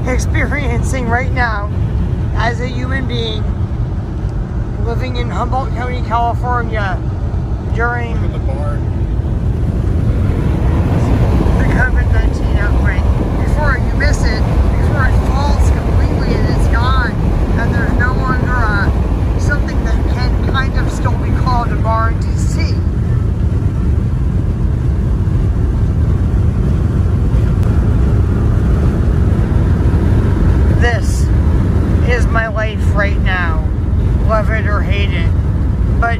experiencing right now as a human being living in Humboldt County, California during the bar. The COVID-19 outbreak. Before you miss it, before it falls completely and it's gone, and there's no longer something that can kind of still be called a bar in DC. This is my life right now, love it or hate it, but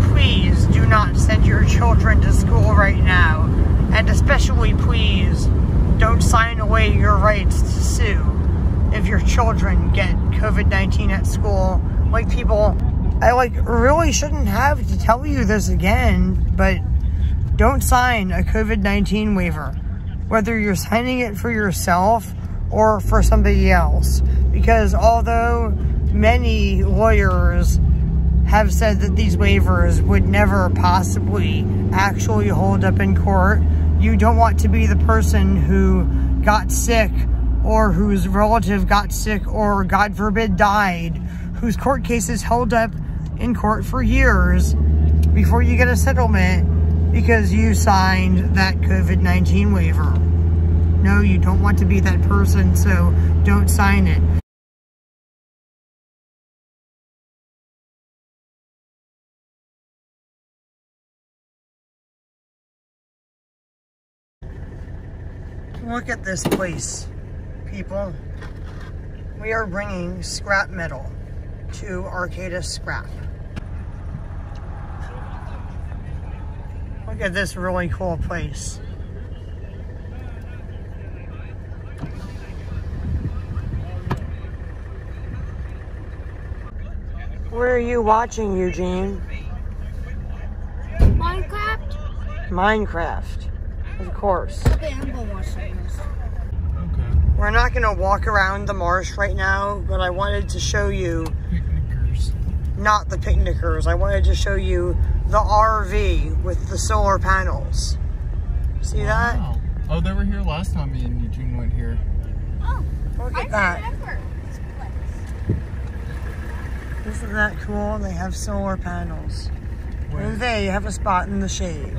please do not send your children to school right now, and especially please don't sign away your rights to sue if your children get COVID-19 at school. Like, people, I really shouldn't have to tell you this again, but don't sign a COVID-19 waiver, whether you're signing it for yourself or for somebody else, because although many lawyers have said that these waivers would never possibly actually hold up in court, you don't want to be the person who got sick or whose relative got sick or, God forbid, died, whose court case is held up in court for years before you get a settlement because you signed that COVID-19 waiver. No, you don't want to be that person, so don't sign it. Look at this place, people. We are bringing scrap metal to Arcata Scrap. Look at this really cool place. What are you watching, Eugene? Minecraft? Minecraft, of course. Okay, I'm gonna watch this. Okay. We're not gonna walk around the marsh right now, but I wanted to show you, Picnickers. not the picnickers, I wanted to show you the RV with the solar panels. See that? Wow. Oh, they were here last time me and Eugene went here. Oh, Look I at that. remember this place. Isn't that cool? They have solar panels. Where? And they have a spot in the shade.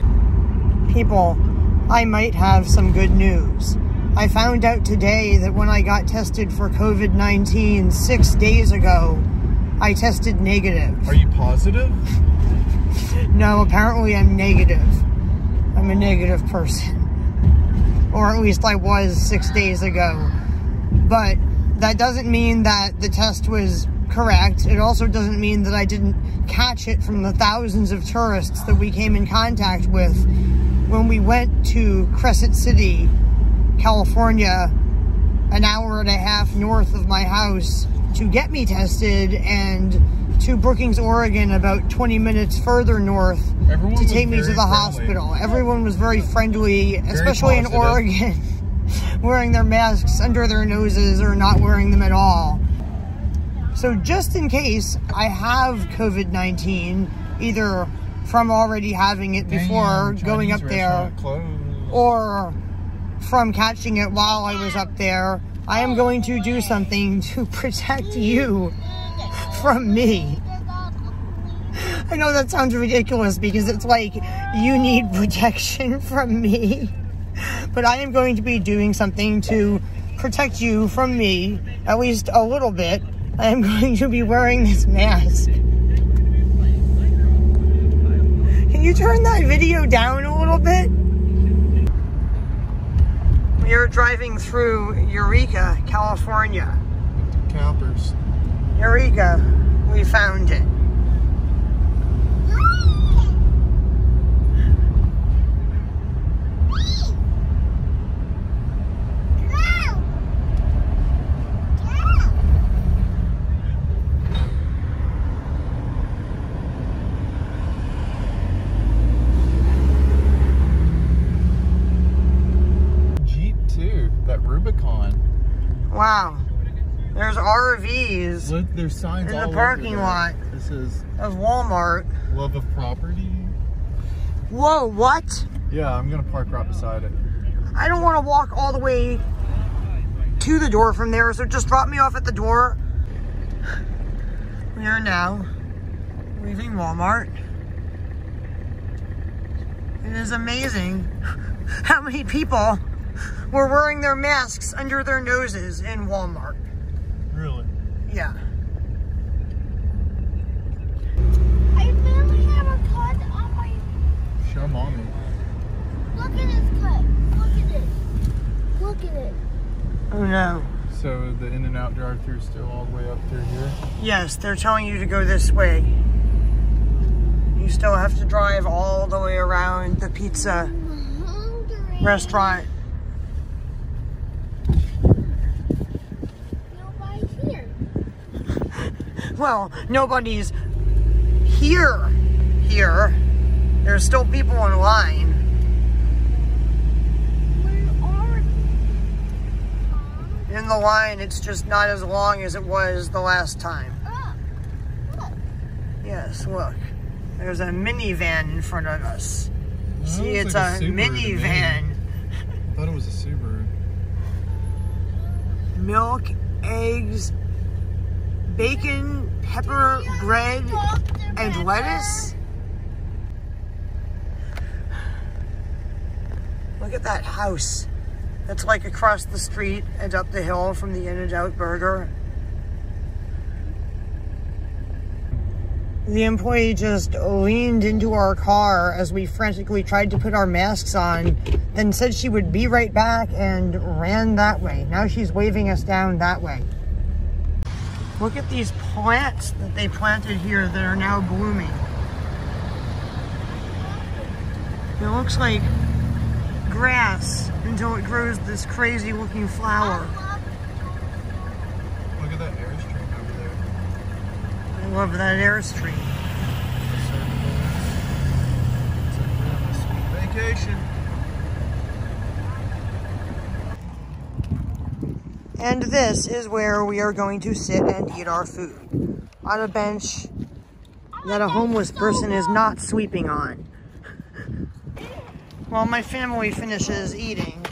People, I might have some good news. I found out today that when I got tested for COVID-19 6 days ago, I tested negative. Are you positive? No, apparently I'm negative. I'm a negative person. Or at least I was 6 days ago. But that doesn't mean that the test was correct. It also doesn't mean that I didn't catch it from the thousands of tourists that we came in contact with when we went to Crescent City, California, an hour and a half north of my house to get me tested, and to Brookings, Oregon, about 20 minutes further north to take me to the hospital. Everyone was very friendly, especially in Oregon, wearing their masks under their noses or not wearing them at all. So just in case I have COVID-19, either from already having it before going up there, or from catching it while I was up there, I am going to do something to protect you from me. I know that sounds ridiculous because it's like you need protection from me, but I am going to be doing something to protect you from me, at least a little bit. I am going to be wearing this mask. Can you turn that video down a little bit? We are driving through Eureka, California. Campers. Eureka, we found it. Wow, there's RVs. Look, there's signs in all the parking over lot This is of Walmart. Love of property. Whoa, what? Yeah, I'm gonna park right beside it. I don't want to walk all the way to the door from there, so just drop me off at the door. We are now leaving Walmart. It is amazing how many people were wearing their masks under their noses in Walmart. Really? Yeah. I barely have a cut on my... Show mommy. Look at this cut. Look at it. Look at it. Oh no. So the In-N-Out drive-thru is still all the way up through here? Yes, they're telling you to go this way. You still have to drive all the way around the pizza restaurant. Nobody's here. Well, nobody's here. There's still people in line. Where are you? In the line, it's just not as long as it was the last time. Look. Yes, look. There's a minivan in front of us. Well, See, it it's looks like a a Subaru to me. minivan. I thought it was a Subaru. Milk, eggs, bacon, pepper, bread, and lettuce. Look at that house. That's like across the street and up the hill from the In-N-Out Burger. The employee just leaned into our car as we frantically tried to put our masks on, then said she would be right back and ran that way. Now she's waving us down that way. Look at these plants that they planted here that are now blooming. It looks like grass until it grows this crazy looking flower. Look at that Airstream over there. I love that Airstream. It's like we're on a sweet vacation. And this is where we are going to sit and eat our food. On a bench that a homeless person is not sweeping on. While my family finishes eating,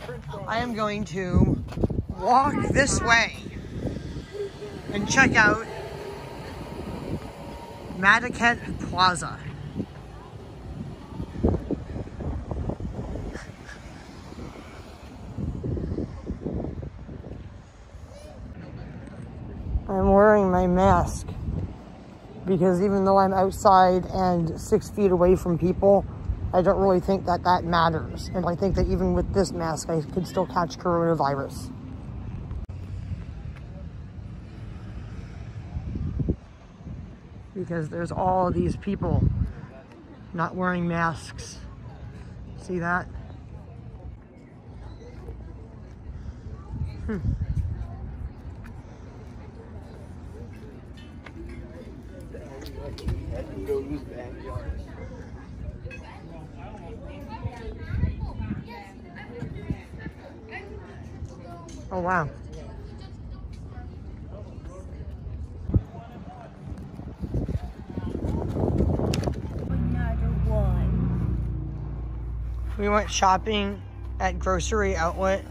I am going to walk this way and check out Madaket Plaza. I'm wearing my mask because even though I'm outside and 6 feet away from people, I don't really think that that matters. And I think that even with this mask, I could still catch coronavirus. Because there's all of these people not wearing masks. See that? Oh, wow. Another one. We went shopping at Grocery Outlet.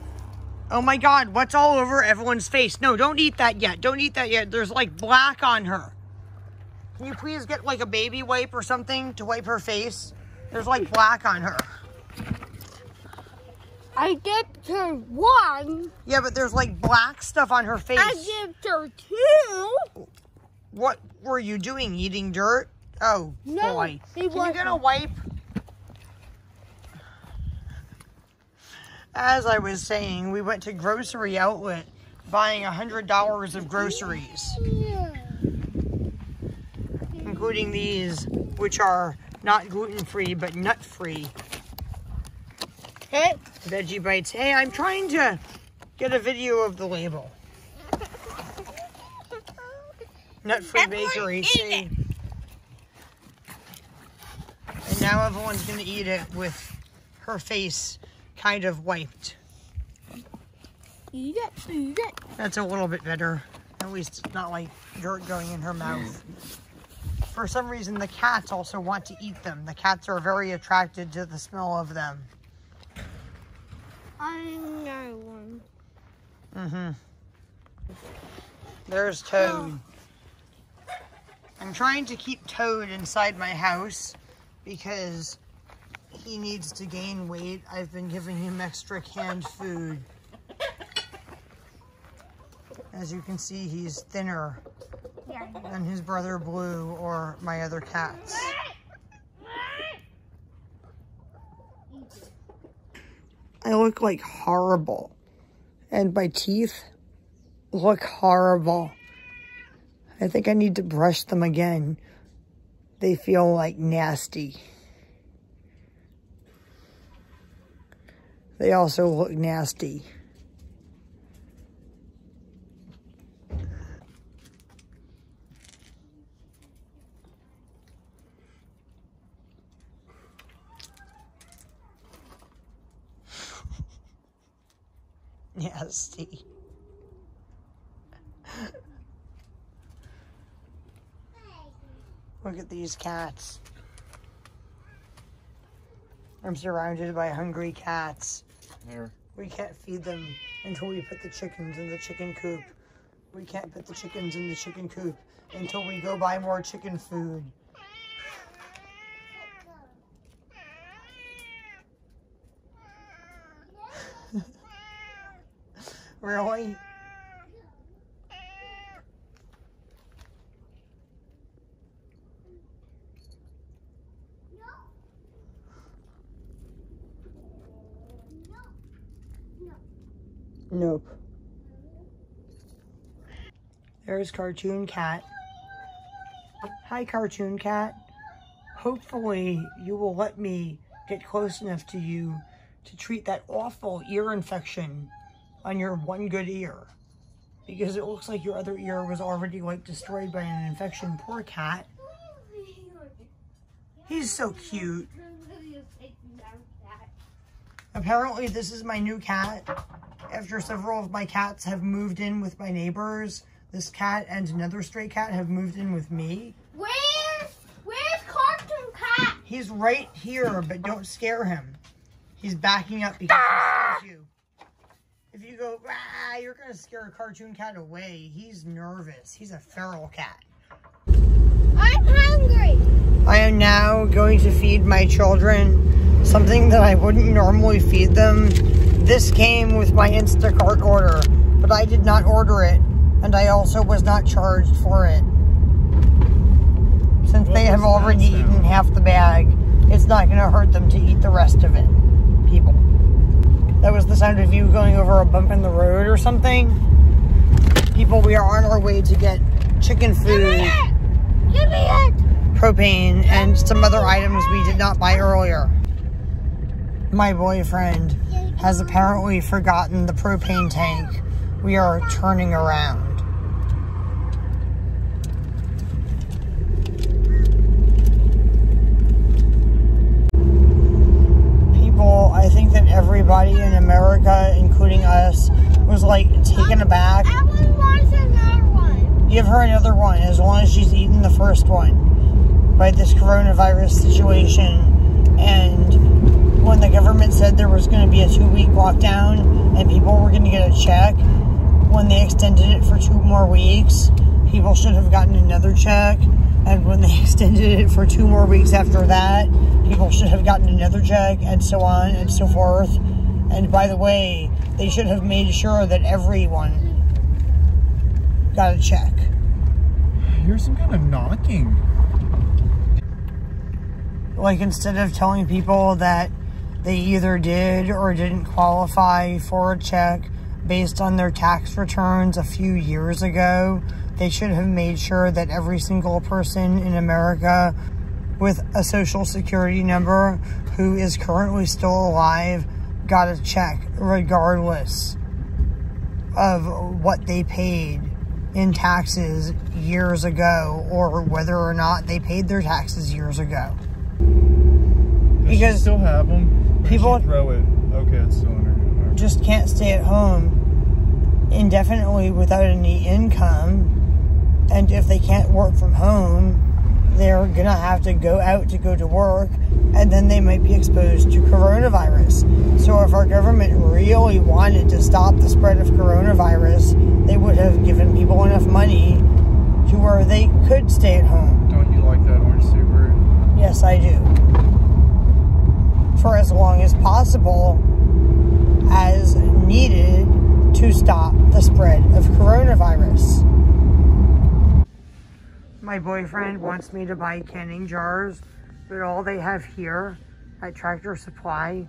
Oh my God, what's all over everyone's face? No, don't eat that yet. Don't eat that yet. There's like black on her. Can you please get like a baby wipe or something to wipe her face? There's like black on her. I get her one. Yeah, but there's like black stuff on her face. I give her two. What were you doing? Eating dirt? Oh, No, boy. he Can you wasn't. get a wipe? As I was saying, we went to Grocery Outlet buying $100 of groceries, Yeah. including these, which are not gluten-free but nut-free. Hey. Veggie Bites. Hey, I'm trying to get a video of the label. Nut-free bakery. See? And now everyone's going to eat it with her face kind of wiped. Eat it. Eat it. That's a little bit better. At least it's not like dirt going in her mouth. For some reason, the cats also want to eat them. The cats are very attracted to the smell of them. I know one. Mm-hmm. There's Toad. I'm trying to keep Toad inside my house because he needs to gain weight. I've been giving him extra canned food. As you can see, he's thinner than his brother Blue or my other cats. I look like horrible. And my teeth look horrible. I think I need to brush them again. They feel like nasty. They also look nasty. Nasty. Look at these cats. I'm surrounded by hungry cats. Here. We can't feed them until we put the chickens in the chicken coop. We can't put the chickens in the chicken coop until we go buy more chicken food. Really? Nope. There's Cartoon Cat. Hi, Cartoon Cat. Hopefully, you will let me get close enough to you to treat that awful ear infection on your one good ear. Because it looks like your other ear was already, like, destroyed by an infection. Poor cat. He's so cute. Apparently, this is my new cat. After several of my cats have moved in with my neighbors, this cat and another stray cat have moved in with me. Where's Cartoon Cat? He's right here, but don't scare him. He's backing up because he scares you. If you go, ah, you're going to scare a Cartoon Cat away. He's nervous. He's a feral cat. I'm hungry. I am now going to feed my children something that I wouldn't normally feed them. This came with my Instacart order, but I did not order it, and I also was not charged for it. Since they have already eaten half the bag, it's not going to hurt them to eat the rest of it, people. That was the sound of you going over a bump in the road or something. People, we are on our way to get chicken food, Give me it. propane, and some other items we did not buy earlier. My boyfriend has apparently forgotten the propane tank. We are turning around. People, I think that everybody in America, including us, was like taken aback. Emily wants another one. Give her another one as long as she's eaten the first one by this coronavirus situation. And when the government said there was going to be a 2-week lockdown and people were going to get a check, when they extended it for 2 more weeks, people should have gotten another check. And when they extended it for 2 more weeks after that, people should have gotten another check, and so on and so forth. And by the way, they should have made sure that everyone got a check. Here's some kind of knocking. Like, instead of telling people that they either did or didn't qualify for a check based on their tax returns a few years ago, they should have made sure that every single person in America with a social security number who is currently still alive got a check regardless of what they paid in taxes years ago or whether or not they paid their taxes years ago. Because still have them. People throw it. Okay, it's still in her. Right. Just can't stay at home indefinitely without any income. And if they can't work from home, they're going to have to go out to go to work, and then they might be exposed to coronavirus. So if our government really wanted to stop the spread of coronavirus, they would have or they could stay at home. Don't you like that orange Subaru? Yes, I do. For as long as possible, as needed to stop the spread of coronavirus. My boyfriend wants me to buy canning jars, but all they have here at Tractor Supply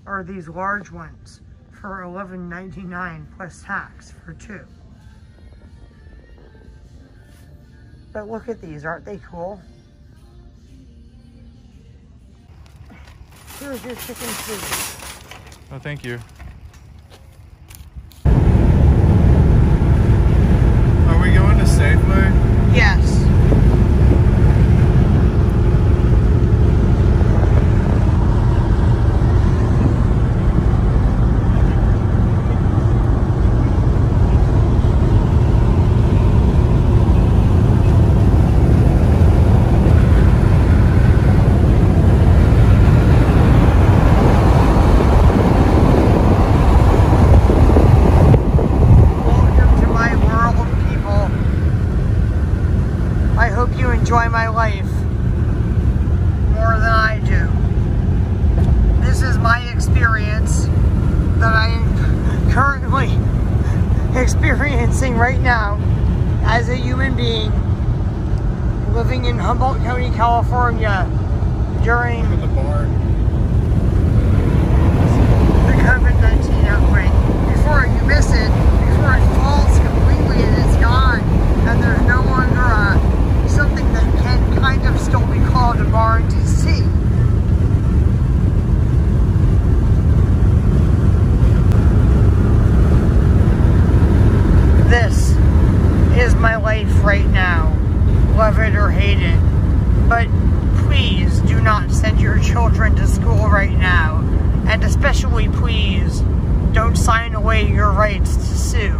are these large ones for $11.99 plus tax for 2. But look at these, aren't they cool? Here's your chicken soup. Oh, thank you. Are we going to Safeway? Yes. Enjoy my life more than I do. This is my experience that I am currently experiencing right now as a human being living in Humboldt County, California during the bar. The COVID-19 outbreak. Before you miss it, before it falls completely and it's gone, and there's no longer something that can kind of still be called a bar in DC. This is my life right now. Love it or hate it. But please do not send your children to school right now. And especially please don't sign away your rights to sue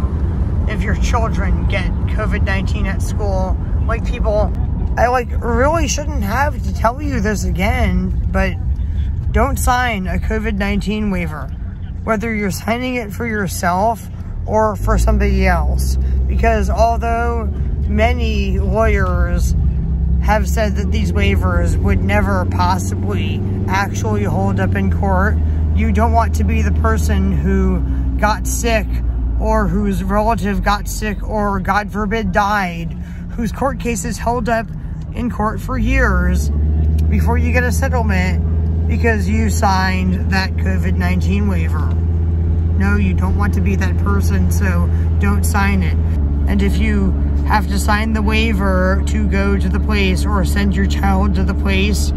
if your children get COVID-19 at school. Like people, I really shouldn't have to tell you this again, but don't sign a COVID-19 waiver, whether you're signing it for yourself or for somebody else. Because although many lawyers have said that these waivers would never possibly actually hold up in court, you don't want to be the person who got sick or whose relative got sick or, God forbid, died, whose court case is held up in court for years before you get a settlement because you signed that COVID-19 waiver. No, you don't want to be that person, so don't sign it. And if you have to sign the waiver to go to the place or send your child to the place,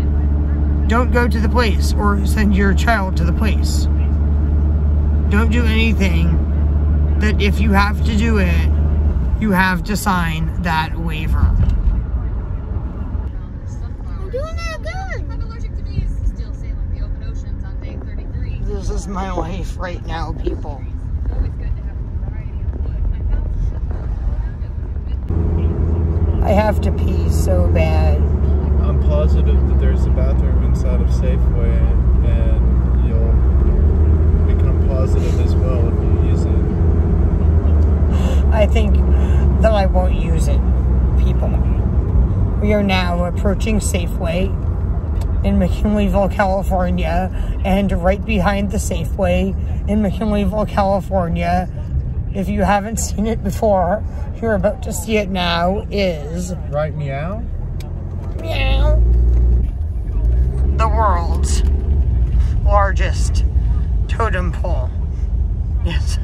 don't go to the place or send your child to the place. Don't do anything that if you have to do it, you have to sign that waiver. I'm doing that good. I'm allergic to bees. Still sailing the open oceans on day 33. This is my life right now, people. Always good to have a variety of food. I have to pee so bad. I'm positive that there's a bathroom inside of Safeway, and you'll become positive as well if you use it. I think that I won't use it, people. We are now approaching Safeway in McKinleyville, California, and right behind the Safeway in McKinleyville, California, if you haven't seen it before, you're about to see it now, is... Right, meow? Meow. The world's largest totem pole. Yes.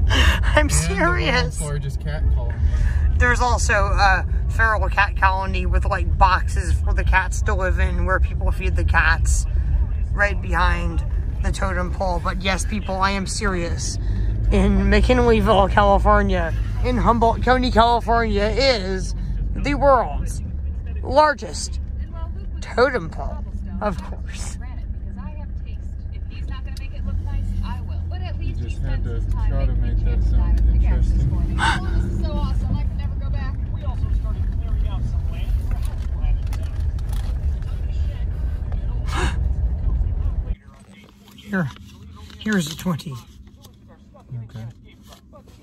I'm serious. The world's largest cat colony. There's also a feral cat colony with like boxes for the cats to live in where people feed the cats right behind the totem pole. But yes, people, I am serious. In McKinleyville, California, in Humboldt County, California, is the world's largest totem pole, of course. You just had to try to make that sound interesting. This is so awesome. I can never go back. We also started clearing out some land. We're Here's a 20. Okay.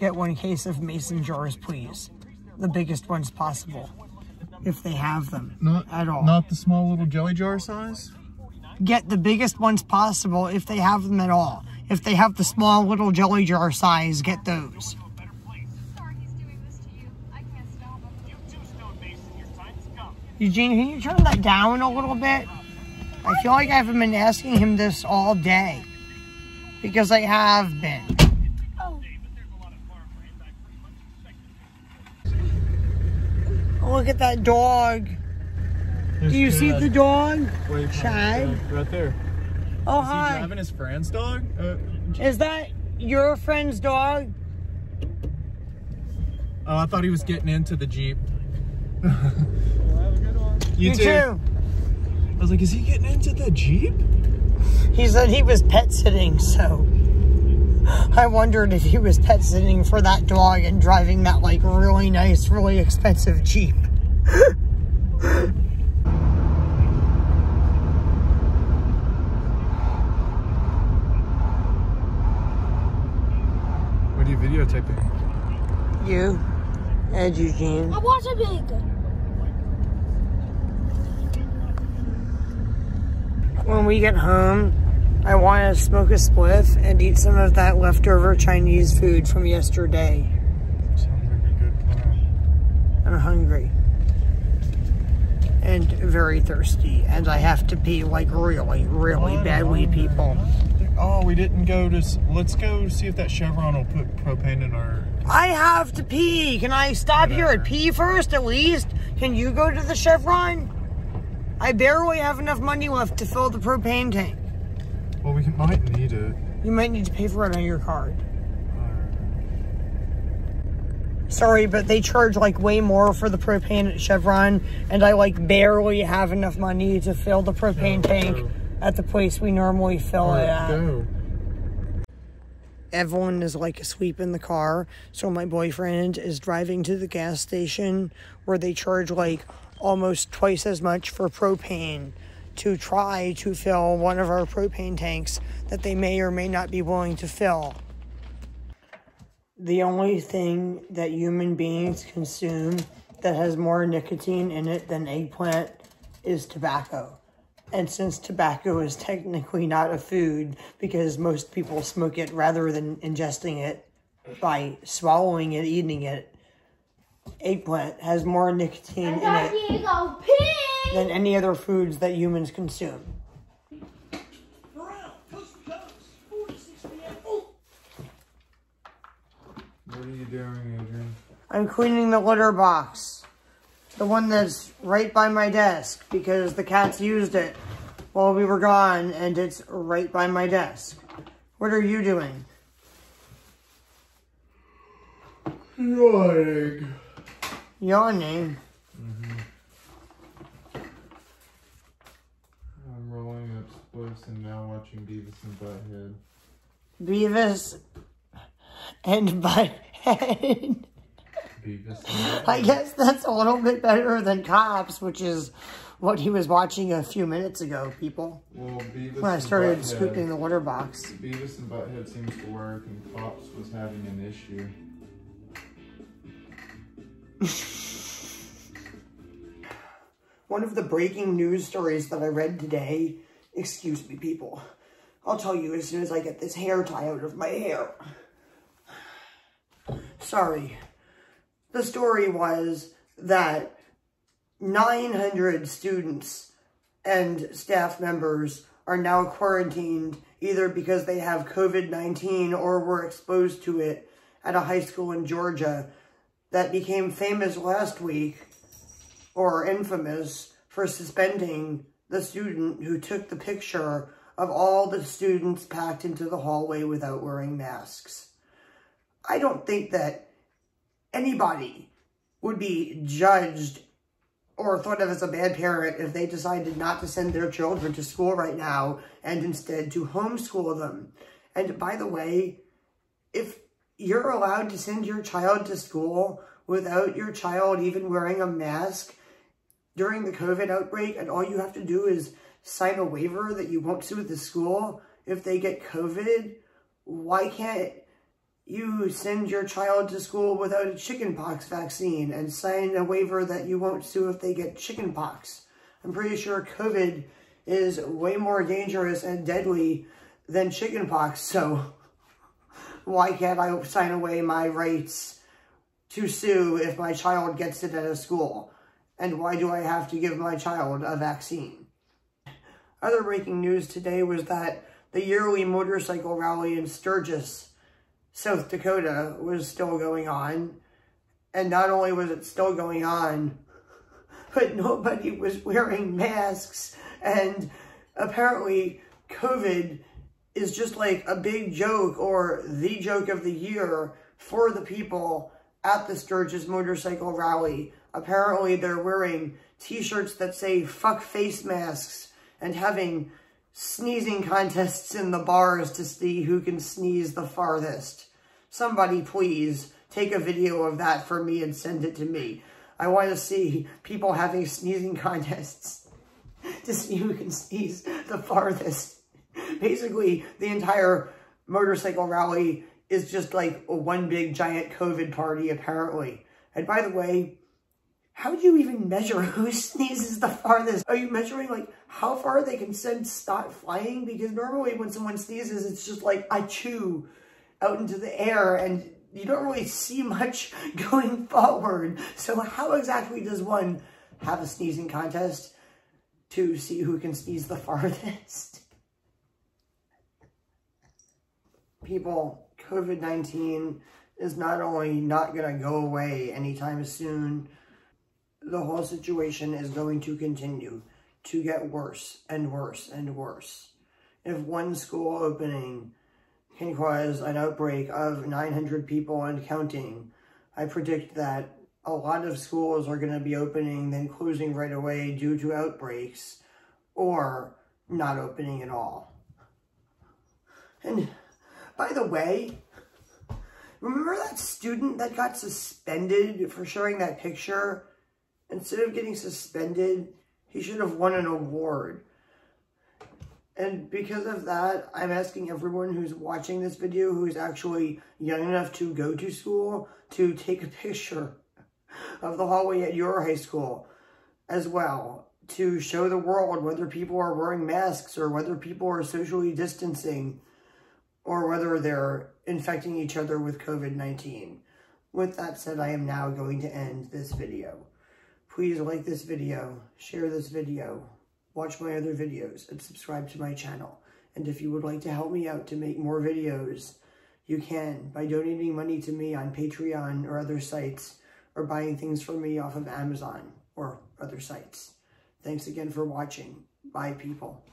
Get 1 case of mason jars, please. The biggest ones possible. If they have them. Not at all. Not the small little jelly jar size? Get the biggest ones possible if they have them at all. If they have the small little jelly jar size, get those. Eugene, can you turn that down a little bit? I feel like I haven't been asking him this all day. Because I have been. Oh, look at that dog. Do you see the dog? Chad? Right there. Oh, Is hi. he driving his friend's dog? Is that your friend's dog? Oh, I thought he was getting into the Jeep. You too. I was like, is he getting into the Jeep? He said he was pet sitting, so I wondered if he was pet sitting for that dog and driving that like really nice, really expensive Jeep. What are you videotaping? You and Eugene. I watch a big. When we get home, I want to smoke a spliff and eat some of that leftover Chinese food from yesterday. Sounds like a good plan. I'm hungry. And very thirsty. And I have to pee like really, really badly, people. Oh, we didn't go to... Let's go see if that Chevron will put propane in our... I have to pee. Can I stop here at pee first at least? Can you go to the Chevron? I barely have enough money left to fill the propane tank. Well, we might need it. You might need to pay for it on your card. Sorry, but they charge like way more for the propane at Chevron, and I like barely have enough money to fill the propane tank at the place we normally fill it at. Go. Evelyn is like asleep in the car, so my boyfriend is driving to the gas station where they charge like almost twice as much for propane to try to fill one of our propane tanks that they may or may not be willing to fill. The only thing that human beings consume that has more nicotine in it than eggplant is tobacco. And since tobacco is technically not a food because most people smoke it rather than ingesting it by swallowing it, eating it, eggplant has more nicotine in it than any other foods that humans consume. What are you doing, Adrienne? I'm cleaning the litter box. The one that's right by my desk because the cats used it while we were gone and it's right by my desk. What are you doing? Yawning. Yawning? I'm rolling up spliffs and now watching Beavis and Butthead. Beavis and Butthead. Beavis and Butthead. I guess that's a little bit better than Cops, which is what he was watching a few minutes ago, people. Well, Beavis When I started and Butthead, scooping the litter box. Beavis and Butthead seems to work, and Cops was having an issue. One of the breaking news stories that I read today, excuse me, people, I'll tell you as soon as I get this hair tie out of my hair. Sorry. The story was that 900 students and staff members are now quarantined either because they have COVID-19 or were exposed to it at a high school in Georgia that became famous last week, or infamous, for suspending the student who took the picture of all the students packed into the hallway without wearing masks. I don't think that anybody would be judged or thought of as a bad parent if they decided not to send their children to school right now and instead to homeschool them. And by the way, if you're allowed to send your child to school without your child even wearing a mask during the COVID outbreak, and all you have to do is sign a waiver that you won't sue the school if they get COVID, why can't you send your child to school without a chickenpox vaccine and sign a waiver that you won't sue if they get chickenpox. I'm pretty sure COVID is way more dangerous and deadly than chickenpox, so why can't I sign away my rights to sue if my child gets it at a school? And why do I have to give my child a vaccine? Other breaking news today was that the yearly motorcycle rally in Sturgis, South Dakota, was still going on. And not only was it still going on, but nobody was wearing masks. And apparently COVID is just like a big joke or the joke of the year for the people at the Sturgis motorcycle rally. Apparently they're wearing t-shirts that say "fuck face masks" and having sneezing contests in the bars to see who can sneeze the farthest. Somebody please take a video of that for me and send it to me. I want to see people having sneezing contests to see who can sneeze the farthest. Basically, the entire motorcycle rally is just like one big giant COVID party, apparently. And by the way, how do you even measure who sneezes the farthest? Are you measuring like how far they can stop flying? Because normally when someone sneezes, it's just like achoo out into the air and you don't really see much going forward. So how exactly does one have a sneezing contest to see who can sneeze the farthest? People, COVID-19 is not only not going to go away anytime soon, the whole situation is going to continue to get worse and worse and worse. If one school opening can cause an outbreak of 900 people and counting, I predict that a lot of schools are going to be opening then closing right away due to outbreaks or not opening at all. And by the way, remember that student that got suspended for showing that picture? Instead of getting suspended, he should have won an award. And because of that, I'm asking everyone who's watching this video who's actually young enough to go to school to take a picture of the hallway at your high school as well, to show the world whether people are wearing masks or whether people are socially distancing or whether they're infecting each other with COVID-19. With that said, I am now going to end this video. Please like this video, share this video, watch my other videos, and subscribe to my channel. And if you would like to help me out to make more videos, you can by donating money to me on Patreon or other sites, or buying things from me off of Amazon or other sites. Thanks again for watching. Bye, people.